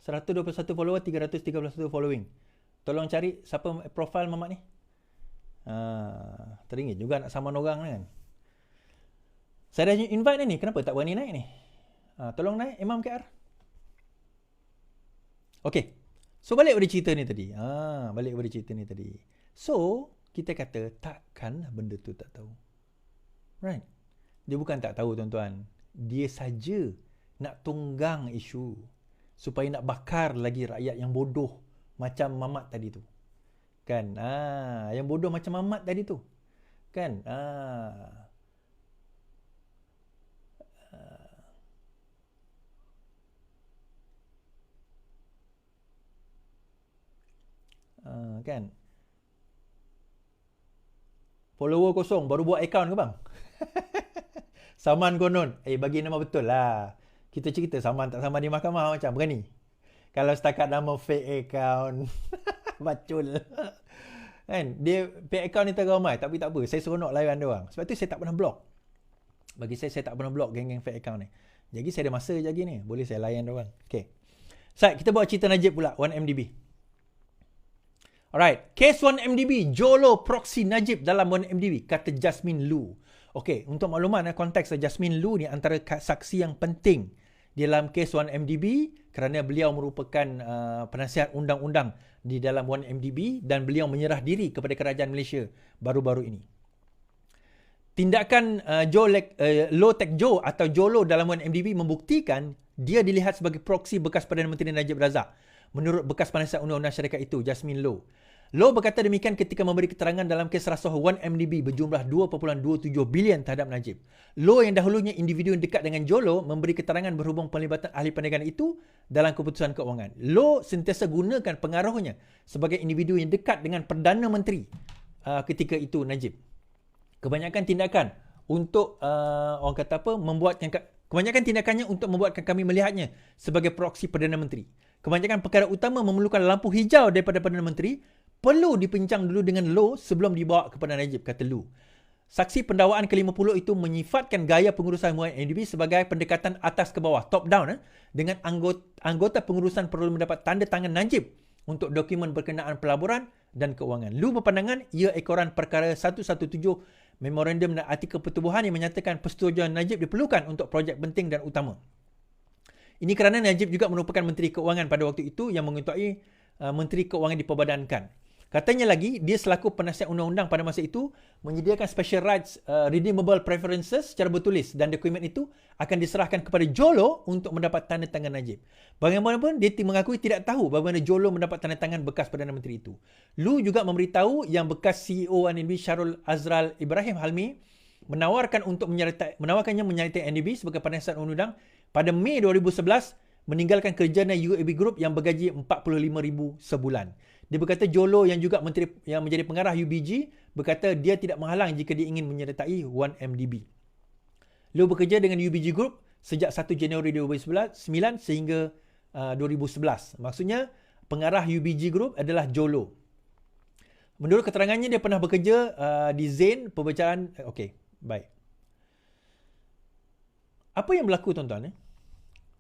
121 follower, 331 following. Tolong cari siapa profil mamak ni. Teringin juga nak saman orang kan. Saya dah invite ni, kenapa tak berani naik ni? Tolong naik Imam KR. Okey. So, balik pada cerita ni tadi. So, kita kata takkanlah benda tu tak tahu. Right? Dia bukan tak tahu, tuan-tuan. Dia saja nak tunggang isu supaya nak bakar lagi rakyat yang bodoh macam Mamat tadi tu. Kan? Yang bodoh macam Mamat tadi tu. Kan? Kan? Follower kosong, baru buat account ke bang? Saman konon. Bagi nama betul lah. Kita cerita saman tak saman di mahkamah macam berani. Kalau setakat nama fake account. Bacul. Kan? Dia fake account ni teramai. Tapi tak apa. Saya seronok layan dia orang. Sebab tu saya tak pernah block. Bagi saya tak pernah block geng-geng fake account ni. Jadi saya ada masa lagi ni. Boleh saya layan dia orang. Okay. Sat, kita bawa cerita Najib pula. 1MDB. Alright. Kes 1MDB. Jolo proxy Najib dalam 1MDB. Kata Jasmine Lu. Okey, untuk makluman konteks Jasmine Lu ni antara saksi yang penting dalam kes 1MDB kerana beliau merupakan penasihat undang-undang di dalam 1MDB dan beliau menyerah diri kepada kerajaan Malaysia baru-baru ini. Tindakan Low Tech Joe atau Jolo dalam 1MDB membuktikan dia dilihat sebagai proksi bekas Perdana Menteri Najib Razak menurut bekas penasihat undang-undang syarikat itu, Jasmine Lu. Low berkata demikian ketika memberi keterangan dalam kes rasuah 1MDB berjumlah 2.27 bilion terhadap Najib. Low yang dahulunya individu yang dekat dengan Jolo memberi keterangan berhubung pelibatan ahli perniagaan itu dalam keputusan keuangan. Low sentiasa gunakan pengaruhnya sebagai individu yang dekat dengan Perdana Menteri ketika itu Najib. Kebanyakan tindakan untuk orang kata apa kebanyakan tindakannya untuk membuatkan kami melihatnya sebagai proksi Perdana Menteri. Kebanyakan perkara utama memerlukan lampu hijau daripada Perdana Menteri perlu dipincang dulu dengan Low sebelum dibawa kepada Najib, kata Lu. Saksi pendakwaan ke-50 itu menyifatkan gaya pengurusan 1MDB sebagai pendekatan atas ke bawah, top down, dengan anggota pengurusan perlu mendapat tanda tangan Najib untuk dokumen berkenaan pelaburan dan keuangan. Lu berpandangan ia ekoran perkara 117 memorandum dan artikel pertubuhan yang menyatakan persetujuan Najib diperlukan untuk projek penting dan utama. Ini kerana Najib juga merupakan Menteri Keuangan pada waktu itu yang mengetuai Menteri Keuangan diperbadankan. Katanya lagi, dia selaku penasihat undang-undang pada masa itu menyediakan special rights redeemable preferences secara bertulis dan dokumen itu akan diserahkan kepada Jolo untuk mendapat tanda tangan Najib. Bagaimanapun, dia mengakui tidak tahu bagaimana Jolo mendapat tanda tangan bekas Perdana Menteri itu. Lu juga memberitahu yang bekas CEO NDB Syarul Azral Ibrahim Halmi menawarkannya menyertai NDB sebagai penasihat undang-undang pada Mei 2011 meninggalkan kerjanya UAB Group yang bergaji 45,000 sebulan. Dia berkata Jolo yang juga yang menjadi pengarah UBG berkata dia tidak menghalang jika dia ingin menyertai 1MDB. Lu bekerja dengan UBG Group sejak 1 Januari 2009 sehingga 2011. Maksudnya pengarah UBG Group adalah Jolo. Menurut keterangannya dia pernah bekerja di Zain pembicaraan. Okey, baik. Apa yang berlaku tuan-tuan?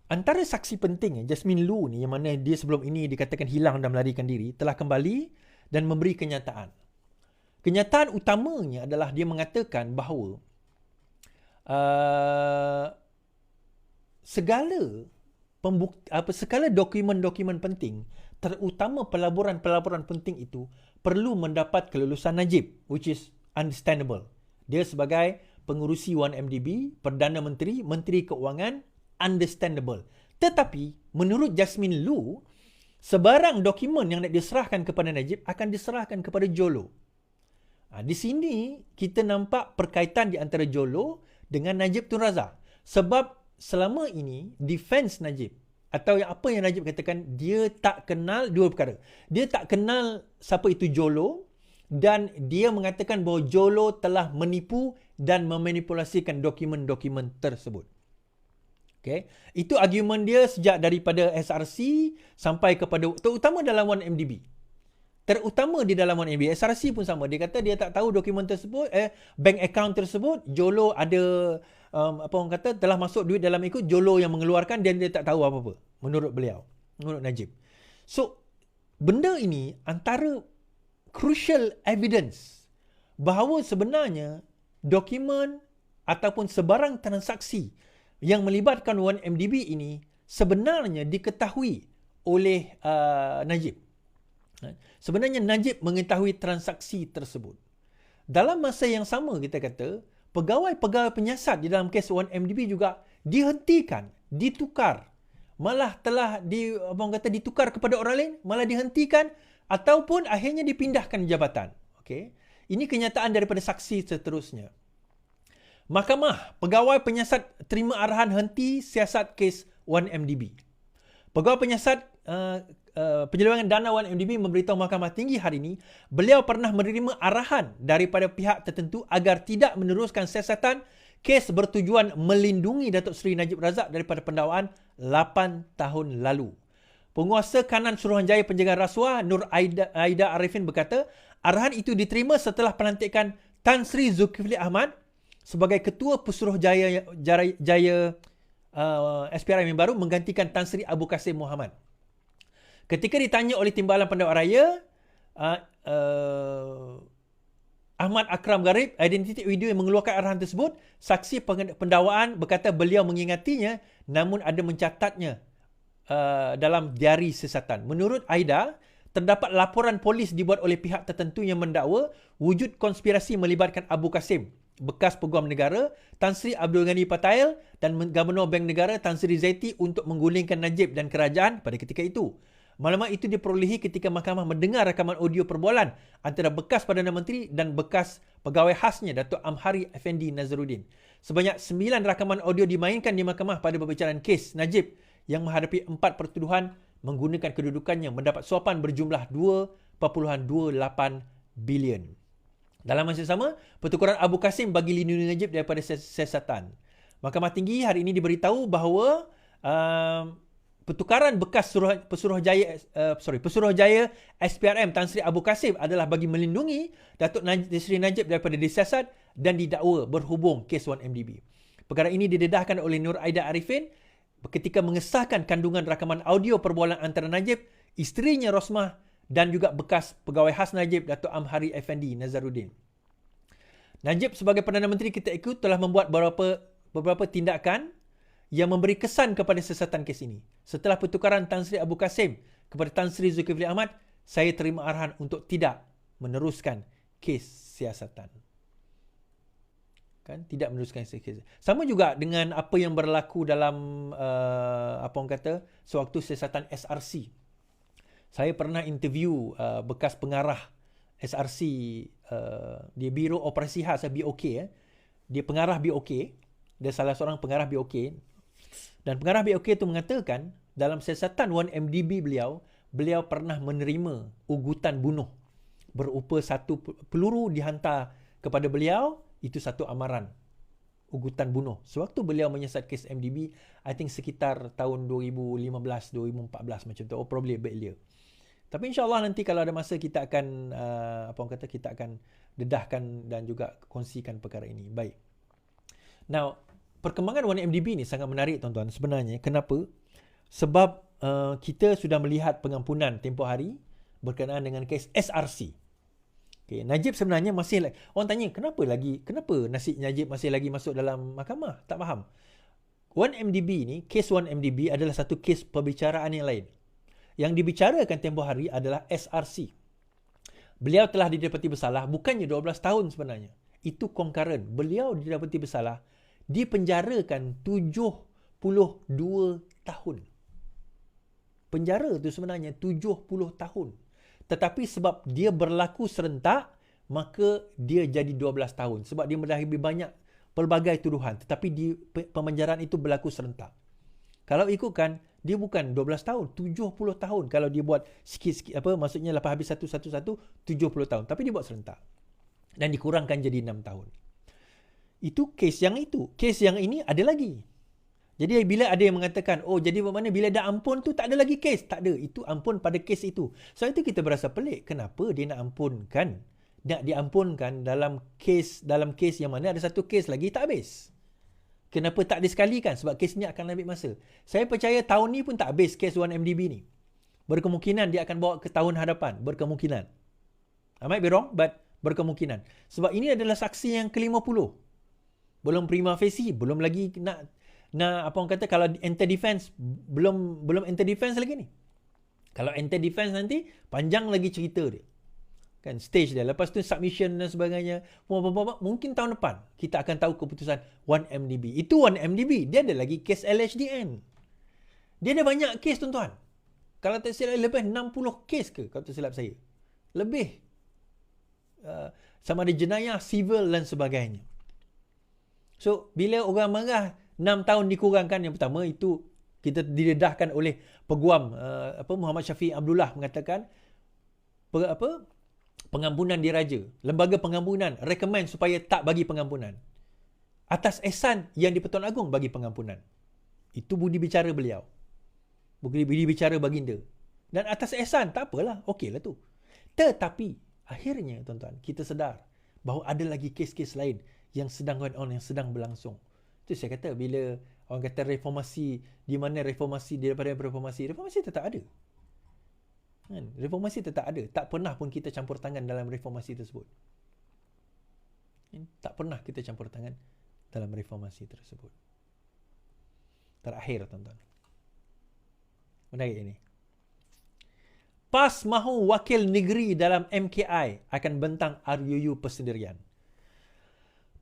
Antara saksi penting Jasmine Lu ni yang mana dia sebelum ini dikatakan hilang dan melarikan diri telah kembali dan memberi kenyataan. Kenyataan utamanya adalah dia mengatakan bahawa segala dokumen-dokumen penting terutama pelaburan-pelaburan penting itu perlu mendapat kelulusan Najib, which is understandable. Dia sebagai pengurusi 1MDB, Perdana Menteri, Menteri Keuangan, understandable. Tetapi menurut Jasmine Lu, sebarang dokumen yang nak diserahkan kepada Najib akan diserahkan kepada Jolo. Di sini kita nampak perkaitan di antara Jolo dengan Najib Tun Razak. Sebab selama ini defense Najib atau apa yang Najib katakan, dia tak kenal dua perkara. Dia tak kenal siapa itu Jolo dan dia mengatakan bahawa Jolo telah menipu dan memanipulasikan dokumen-dokumen tersebut. Okay. Itu argument dia sejak daripada SRC sampai kepada terutama dalam 1MDB. Terutama di dalam 1MDB. SRC pun sama. Dia kata dia tak tahu dokumen tersebut, bank account tersebut, Jolo ada apa orang kata telah masuk duit dalam ikut, Jolo yang mengeluarkan dan dia tak tahu apa-apa menurut beliau, menurut Najib. So, benda ini antara crucial evidence bahawa sebenarnya dokumen ataupun sebarang transaksi yang melibatkan 1MDB ini sebenarnya diketahui oleh Najib. Sebenarnya Najib mengetahui transaksi tersebut. Dalam masa yang sama, kita kata, pegawai-pegawai penyiasat di dalam kes 1MDB juga dihentikan, ditukar. Malah telah ditukar kepada orang lain, malah dihentikan ataupun akhirnya dipindahkan jabatan. Okey. Ini kenyataan daripada saksi seterusnya. Mahkamah, pegawai penyiasat terima arahan henti siasat kes 1MDB. Pegawai penyiasat penyelewengan dana 1MDB memberitahu Mahkamah Tinggi hari ini, beliau pernah menerima arahan daripada pihak tertentu agar tidak meneruskan siasatan kes bertujuan melindungi Datuk Seri Najib Razak daripada pendakwaan 8 tahun lalu. Penguasa kanan Suruhanjaya Pencegahan Rasuah Nur Aida Arifin berkata, arahan itu diterima setelah pelantikan Tan Sri Zulkifli Ahmad sebagai Ketua Pesuruhjaya SPRM yang baru menggantikan Tan Sri Abu Kasim Muhammad. Ketika ditanya oleh Timbalan Pendakwa Raya, Ahmad Akram Garib, identiti video yang mengeluarkan arahan tersebut, saksi pendakwaan berkata beliau mengingatinya namun ada mencatatnya dalam diari siasatan. Menurut Aida, terdapat laporan polis dibuat oleh pihak tertentu yang mendakwa wujud konspirasi melibatkan Abu Kasim, bekas Peguam Negara, Tan Sri Abdul Ghani Patail dan Gubernur Bank Negara Tan Sri Zaiti untuk menggulingkan Najib dan kerajaan pada ketika itu. Maklumat itu diperolehi ketika mahkamah mendengar rakaman audio perbualan antara bekas Perdana Menteri dan bekas pegawai khasnya Datuk Amhari Effendi Nazaruddin. Sebanyak 9 rakaman audio dimainkan di mahkamah pada pembicaraan kes Najib yang menghadapi 4 pertuduhan menggunakan kedudukannya mendapat suapan berjumlah 2.28 bilion. Dalam masa sama, pertukaran Abu Kasim bagi lindungi Najib daripada siasatan. Mahkamah Tinggi hari ini diberitahu bahawa pertukaran bekas Pesuruhjaya SPRM Tan Sri Abu Kasim adalah bagi melindungi Datuk Sri Najib daripada disiasat dan didakwa berhubung kes 1MDB. Perkara ini didedahkan oleh Nur Aida Arifin ketika mengesahkan kandungan rakaman audio perbualan antara Najib, isterinya Rosmah dan juga bekas pegawai khas Najib Datuk Amhari Effendi Nazaruddin. Najib sebagai Perdana Menteri ketika itu telah membuat beberapa tindakan yang memberi kesan kepada siasatan kes ini. Setelah pertukaran Tan Sri Abu Kasim kepada Tan Sri Zulkifli Ahmad, saya terima arahan untuk tidak meneruskan kes siasatan. Kan, tidak meneruskan kes. Sama juga dengan apa yang berlaku dalam sewaktu siasatan SRC. Saya pernah interview bekas pengarah SRC di Biro Operasi Khas BOK. Dia pengarah BOK. Dia salah seorang pengarah BOK. Dan pengarah BOK itu mengatakan dalam siasatan 1MDB beliau pernah menerima ugutan bunuh berupa satu peluru dihantar kepada beliau, itu satu amaran ugutan bunuh. Sewaktu beliau menyiasat kes MDB, I think sekitar tahun 2015-2014 macam tu, or probably a bit earlier. Tapi insya-Allah nanti kalau ada masa kita akan kita akan dedahkan dan juga kongsikan perkara ini. Baik. Now, perkembangan 1MDB ni sangat menarik tuan-tuan sebenarnya. Kenapa? Sebab kita sudah melihat pengampunan tempoh hari berkenaan dengan kes SRC. Okay, Najib sebenarnya masih orang tanya kenapa nasib Najib masih lagi masuk dalam mahkamah? Tak faham. 1MDB ni, kes 1MDB adalah satu kes perbicaraan yang lain. Yang dibicarakan tempoh hari adalah SRC. Beliau telah didapati bersalah bukannya 12 tahun sebenarnya. Itu concurrent. Beliau didapati bersalah dipenjarakan 72 tahun. Penjara tu sebenarnya 70 tahun. Tetapi sebab dia berlaku serentak, maka dia jadi 12 tahun. Sebab dia lebih banyak pelbagai tuduhan. Tetapi di pemenjaraan itu berlaku serentak. Kalau ikutkan, dia bukan 12 tahun, 70 tahun. Kalau dia buat sikit-sikit, maksudnya lepas habis satu-satu, 70 tahun. Tapi dia buat serentak. Dan dikurangkan jadi 6 tahun. Itu kes yang itu. Kes yang ini ada lagi. Jadi bila ada yang mengatakan, oh jadi bermakna bila dah ampun tu tak ada lagi kes. Tak ada. Itu ampun pada kes itu. So itu kita berasa pelik. Kenapa dia nak ampunkan? Nak diampunkan dalam kes yang mana ada satu kes lagi tak habis. Kenapa tak disekalikan? Sebab kes ni akan ambil masa. Saya percaya tahun ni pun tak habis kes 1MDB ni. Berkemungkinan dia akan bawa ke tahun hadapan. Berkemungkinan. I might be wrong, but berkemungkinan. Sebab ini adalah saksi yang ke-50. Belum prima facie, belum lagi nak kalau enter defense, belum enter defense lagi ni. Kalau enter defense nanti, panjang lagi cerita dia. Kan, stage dia. Lepas tu submission dan sebagainya. Mungkin tahun depan, kita akan tahu keputusan 1MDB. Itu 1MDB. Dia ada lagi kes LHDN. Dia ada banyak kes, tuan-tuan. Kalau tak silap, lebih 60 kes ke, kalau tak silap saya. Lebih. Sama ada jenayah, civil dan sebagainya. So, bila orang marah, 6 tahun dikurangkan, yang pertama, itu kita didedahkan oleh peguam Muhammad Syafiq Abdullah mengatakan pengampunan diraja. Lembaga pengampunan recommend supaya tak bagi pengampunan. Atas ehsan yang di-Pertuan Agong bagi pengampunan. Itu budi bicara beliau. Budi bicara baginda. Dan atas ehsan, tak apalah. Okeylah tu. Tetapi, akhirnya tuan-tuan, kita sedar bahawa ada lagi kes-kes lain yang sedang going on, yang sedang berlangsung. Itu saya kata, bila orang kata reformasi, di mana reformasi daripada reformasi tetap ada. Kan? Reformasi tetap ada. Tak pernah pun kita campur tangan dalam reformasi tersebut. Tak pernah kita campur tangan dalam reformasi tersebut. Terakhir, tuan-tuan. Menarik ini. PAS mahu wakil negeri dalam MKI akan bentang RUU persendirian.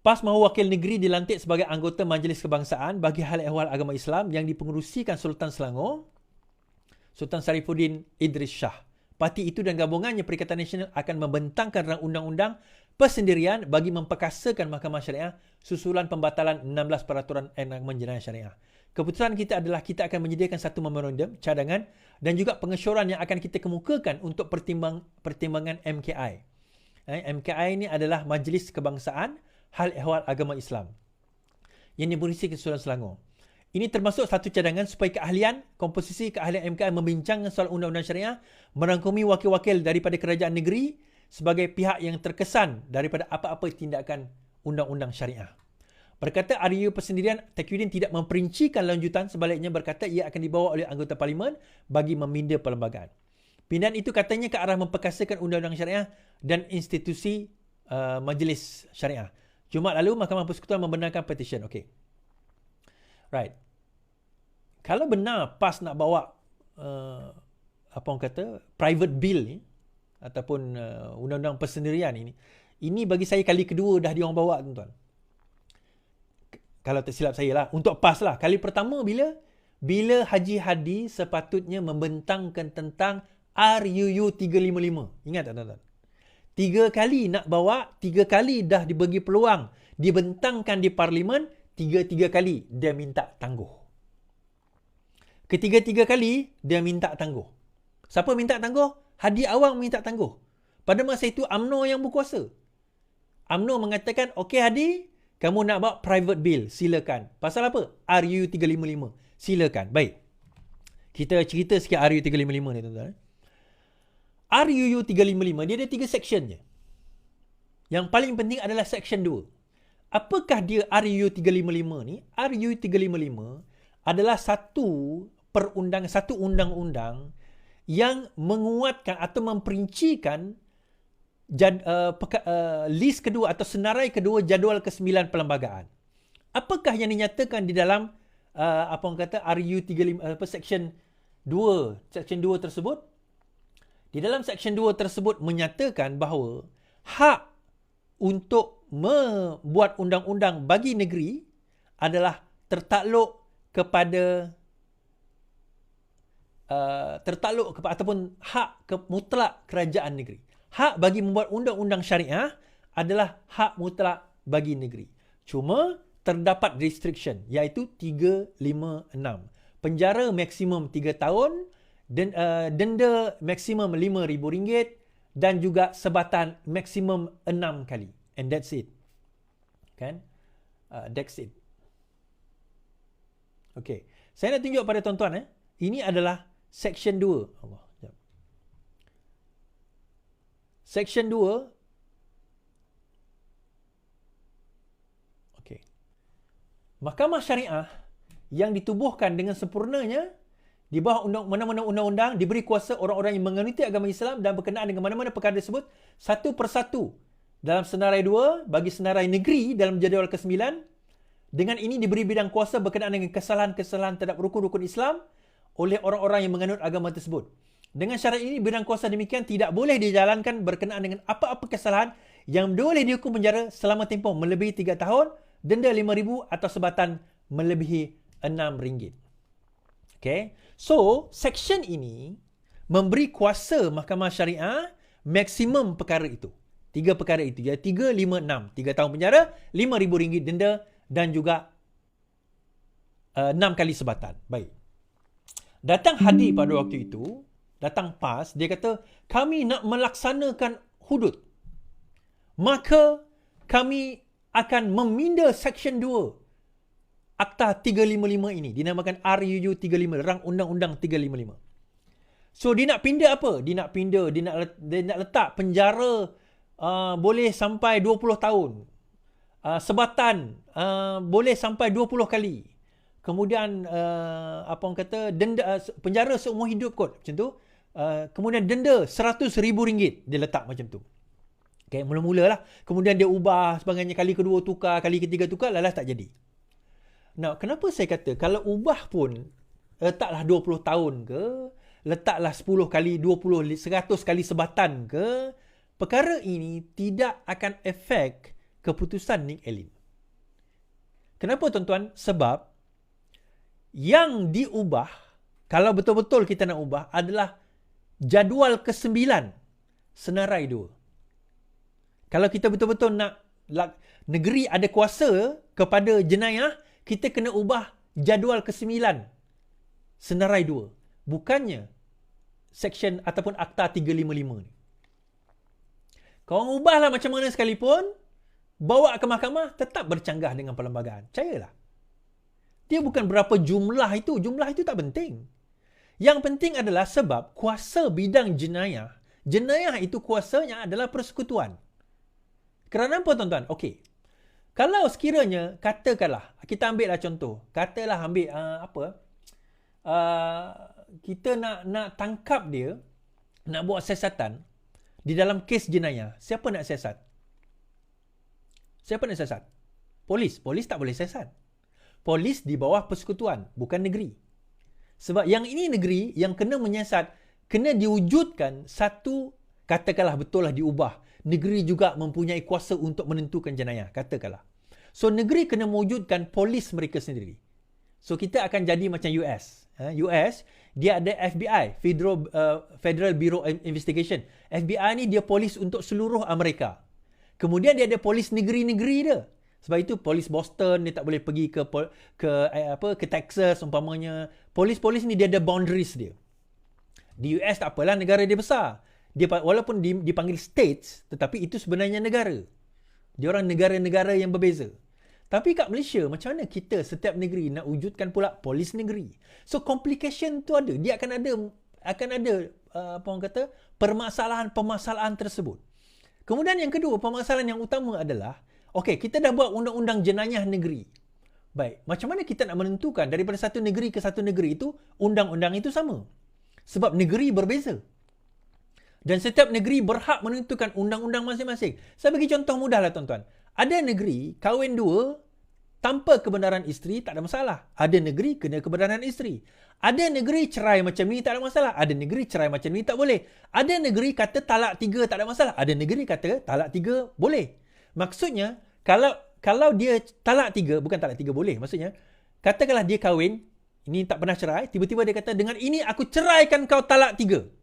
PAS mahu wakil negeri dilantik sebagai anggota Majlis Kebangsaan bagi hal ehwal agama Islam yang dipengerusikan Sultan Selangor, Sultan Sarifuddin Idris Shah. Parti itu dan gabungannya Perikatan Nasional akan membentangkan rang undang-undang persendirian bagi memperkasakan Mahkamah Syariah susulan pembatalan 16 peraturan enakmen jenayah syariah. Keputusan kita adalah kita akan menyediakan satu memorandum cadangan dan juga pengesyoran yang akan kita kemukakan untuk pertimbangan MKI. MKI ini adalah Majlis Kebangsaan Hal Ehwal Agama Islam yang diberisi ke Sultan Selangor. Ini termasuk satu cadangan supaya komposisi keahlian MKI membincangkan soal undang-undang syariah, merangkumi wakil-wakil daripada kerajaan negeri sebagai pihak yang terkesan daripada apa-apa tindakan undang-undang syariah. Berkata RUU persendirian, Taqiyuddin tidak memperincikan lanjutan, sebaliknya berkata ia akan dibawa oleh anggota parlimen bagi meminda perlembagaan. Pindahan itu katanya ke arah memperkasakan undang-undang syariah dan institusi majlis syariah. Jumaat lalu, Mahkamah Persekutuan membenarkan petisyen. Okey. Right. Kalau benar PAS nak bawa apa orang kata private bill ni ataupun undang-undang persendirian ini bagi saya kali kedua dah diorang bawa, tuan-tuan. Kalau tak silap saya lah, untuk PAS lah. Kali pertama bila Haji Hadi sepatutnya membentangkan tentang RUU 355. Ingat tak, tuan-tuan? 3 kali nak bawa, 3 kali dah dibagi peluang dibentangkan di parlimen, 3 kali dia minta tangguh. Ketiga-tiga kali dia minta tangguh. Siapa minta tangguh? Hadi Awang minta tangguh. Pada masa itu UMNO yang berkuasa. UMNO mengatakan, okey Hadi, kamu nak bawa private bill, silakan. Pasal apa? RUU 355. Silakan. Baik. Kita cerita sikit RUU 355 ni, tuan-tuan. RUU 355, dia ada 3 section je. Yang paling penting adalah section 2. Apakah dia RUU 355 ni? RUU 355 adalah satu undang-undang yang menguatkan atau memperincikan list kedua atau senarai kedua jadual ke-9 perlembagaan. Apakah yang dinyatakan di dalam apa orang kata RUU 35 section 2 tersebut? Di dalam section 2 tersebut menyatakan bahawa hak untuk membuat undang-undang bagi negeri adalah tertakluk kepada ataupun hak mutlak kerajaan negeri. Hak bagi membuat undang-undang syariah adalah hak mutlak bagi negeri. Cuma terdapat restriction, iaitu 356. Penjara maksimum 3 tahun, denda maksimum RM5,000 dan juga sebatan maksimum 6 kali. And that's it. Kan? That's it. Okay. Saya nak tunjuk pada tuan-tuan. Ini adalah section 2. Allah. Section 2. Okay. Mahkamah Syariah yang ditubuhkan dengan sempurnanya di bawah mana-mana undang-undang diberi kuasa orang-orang yang menganuti agama Islam dan berkenaan dengan mana-mana perkara tersebut satu persatu dalam senarai 2 bagi senarai negeri dalam jadual ke-9. Dengan ini diberi bidang kuasa berkenaan dengan kesalahan-kesalahan terhadap rukun-rukun Islam oleh orang-orang yang menganut agama tersebut. Dengan syarat ini, bidang kuasa demikian tidak boleh dijalankan berkenaan dengan apa-apa kesalahan yang boleh dihukum penjara selama tempoh melebihi 3 tahun, denda RM5,000 atau sebatan melebihi RM6. Okay. So, section ini memberi kuasa mahkamah syariah maksimum perkara itu. 3 perkara itu. Ya, 3, 5, 6. 3 tahun penjara, RM5,000 denda dan juga 6 kali sebatan. Baik. Datang hadir pada waktu itu, datang PAS, dia kata, kami nak melaksanakan hudud. Maka kami akan meminda Seksyen 2 Akta 355 ini. Dinamakan RUU 35, Rang Undang-Undang 355. So, dia nak pindah apa? Dia nak letak penjara boleh sampai 20 tahun. Sebatan boleh sampai 20 kali. Kemudian apa orang kata, denda penjara seumur hidup kot, macam tu. Kemudian denda RM100,000 dia letak macam tu. Okay, mula-mula lah. Kemudian dia ubah sebagainya, kali kedua tukar, kali ketiga tukar, lalas tak jadi. Nah, kenapa saya kata kalau ubah pun letaklah 20 tahun ke, letaklah 10 kali 20, 100 kali sebatan ke, perkara ini tidak akan efek keputusan Nick Allen. Kenapa tuan-tuan? Sebab yang diubah, kalau betul-betul kita nak ubah, adalah jadual ke-9 Senarai 2. Kalau kita betul-betul nak negeri ada kuasa kepada jenayah, kita kena ubah jadual ke-9 Senarai 2. Bukannya seksyen ataupun Akta 355 ni. Korang ubahlah macam mana sekalipun, bawa ke mahkamah, tetap bercanggah dengan perlembagaan. Percayalah. Dia bukan berapa jumlah itu tak penting. Yang penting adalah sebab kuasa bidang jenayah itu kuasanya adalah persekutuan. Kerana apa tuan-tuan? Okey. Kalau sekiranya, katakanlah, kita ambillah contoh. Katalah ambil kita nak tangkap dia, nak buat siasatan di dalam kes jenayah. Siapa nak siasat? Siapa nak siasat? Polis. Polis tak boleh siasat. Polis di bawah persekutuan, bukan negeri. Sebab yang ini negeri, yang kena menyiasat, kena diwujudkan satu, katakanlah betul lah diubah. Negeri juga mempunyai kuasa untuk menentukan jenayah, katakanlah. So, negeri kena mewujudkan polis mereka sendiri. So, kita akan jadi macam US. US, dia ada FBI, Federal Bureau of Investigation. FBI ni dia polis untuk seluruh Amerika. Kemudian dia ada polis negeri-negeri dia. Sebab itu polis Boston dia tak boleh pergi ke Texas umpamanya. Polis-polis ni dia ada boundaries dia. Di US tak apalah, negara dia besar. Dia walaupun dipanggil states, tetapi itu sebenarnya negara. Dia orang negara-negara yang berbeza. Tapi kat Malaysia, macam mana kita setiap negeri nak wujudkan pula polis negeri? So complication tu ada. Dia akan ada apa orang kata, permasalahan tersebut. Kemudian yang kedua, permasalahan yang utama adalah, okey, kita dah buat undang-undang jenayah negeri. Baik, macam mana kita nak menentukan daripada satu negeri ke satu negeri itu, undang-undang itu sama? Sebab negeri berbeza. Dan setiap negeri berhak menentukan undang-undang masing-masing. Saya bagi contoh mudah lah tuan-tuan. Ada negeri kahwin dua tanpa kebenaran isteri, tak ada masalah. Ada negeri kena kebenaran isteri. Ada negeri cerai macam ni, tak ada masalah. Ada negeri cerai macam ni, tak boleh. Ada negeri kata talak 3, tak ada masalah. Ada negeri kata talak 3, boleh. Maksudnya, kalau dia talak 3, bukan talak 3 boleh. Maksudnya, katakanlah dia kahwin, ini tak pernah cerai, tiba-tiba dia kata, dengan ini aku ceraikan kau talak 3.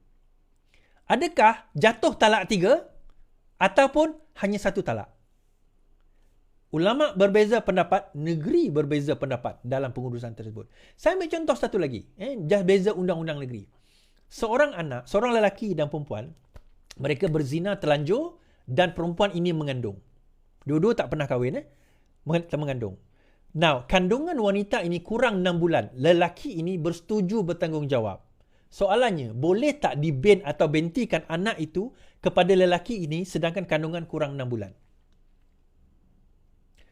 Adakah jatuh talak 3 ataupun hanya satu talak? Ulama berbeza pendapat, negeri berbeza pendapat dalam pengurusan tersebut. Saya ambil contoh satu lagi. Just beza undang-undang negeri. Seorang anak, seorang lelaki dan perempuan, mereka berzina terlanjur dan perempuan ini mengandung. Dua-dua tak pernah kahwin, mengandung. Now, kandungan wanita ini kurang 6 bulan. Lelaki ini bersetuju bertanggungjawab. Soalannya, boleh tak diben atau bentikan anak itu kepada lelaki ini sedangkan kandungan kurang 6 bulan?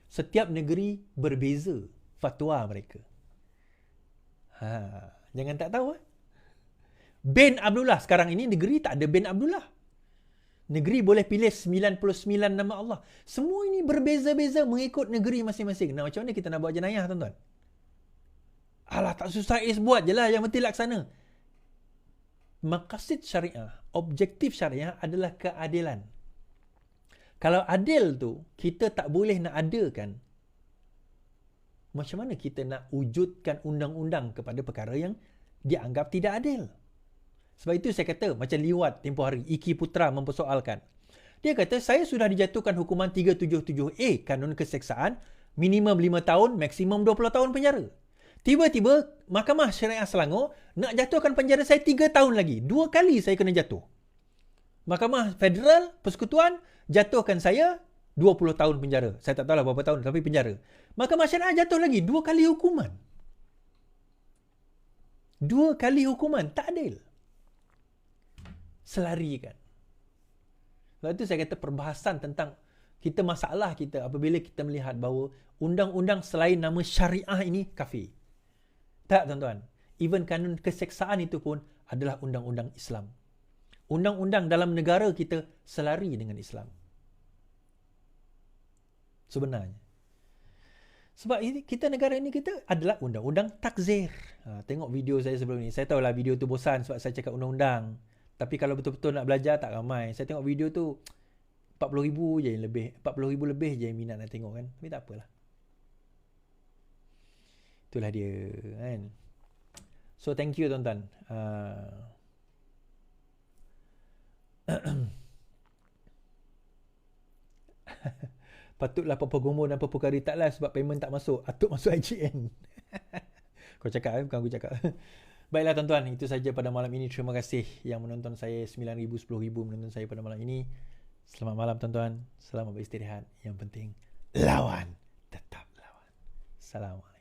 Setiap negeri berbeza fatwa mereka. Jangan tak tahu. Ben Abdullah. Sekarang ini negeri tak ada Ben Abdullah. Negeri boleh pilih 99 nama Allah. Semua ini berbeza-beza mengikut negeri masing-masing. Nah, macam mana kita nak buat jenayah, tuan-tuan? Alah, tak susah buat je lah. Yang penting laksana. Maqasid syariah, objektif syariah adalah keadilan. Kalau adil tu kita tak boleh nak adakan, macam mana kita nak wujudkan undang-undang kepada perkara yang dianggap tidak adil? Sebab itu saya kata, macam Liwat tempoh hari, Iki Putra mempersoalkan. Dia kata, saya sudah dijatuhkan hukuman 377A, kanun keseksaan, minimum 5 tahun, maksimum 20 tahun penjara. Tiba-tiba, Mahkamah Syariah Selangor nak jatuhkan penjara saya 3 tahun lagi. 2 kali saya kena jatuh. Mahkamah Federal, Persekutuan, jatuhkan saya 20 tahun penjara. Saya tak tahulah berapa tahun, tapi penjara. Mahkamah Syariah jatuh lagi 2 kali hukuman. 2 kali hukuman, tak adil. Selarikan. Sebab itu saya kata perbahasan tentang kita, masalah kita apabila kita melihat bahawa undang-undang selain nama syariah ini kafir. Tak, tuan-tuan. Even kanun keseksaan itu pun adalah undang-undang Islam. Undang-undang dalam negara kita selari dengan Islam. Sebenarnya. Sebab ini, kita negara ini kita adalah undang-undang takzir. Tengok video saya sebelum ni. Saya tahulah video tu bosan sebab saya cakap undang-undang. Tapi kalau betul-betul nak belajar tak ramai. Saya tengok video tu 40,000 je yang lebih. 40,000 lebih je yang minat nak tengok kan. Tapi tak apalah. Itulah dia kan. So thank you tuan-tuan. Patutlah Papa Gomo dan Papa Kari tak live sebab payment tak masuk. Atuk masuk IGN. Kau cakap bukan aku cakap. Baiklah tuan-tuan, itu saja pada malam ini. Terima kasih yang menonton saya, 9,000, 10,000 menonton saya pada malam ini. Selamat malam tuan-tuan. Selamat beristirahat. Yang penting lawan, tetap lawan. Assalamualaikum.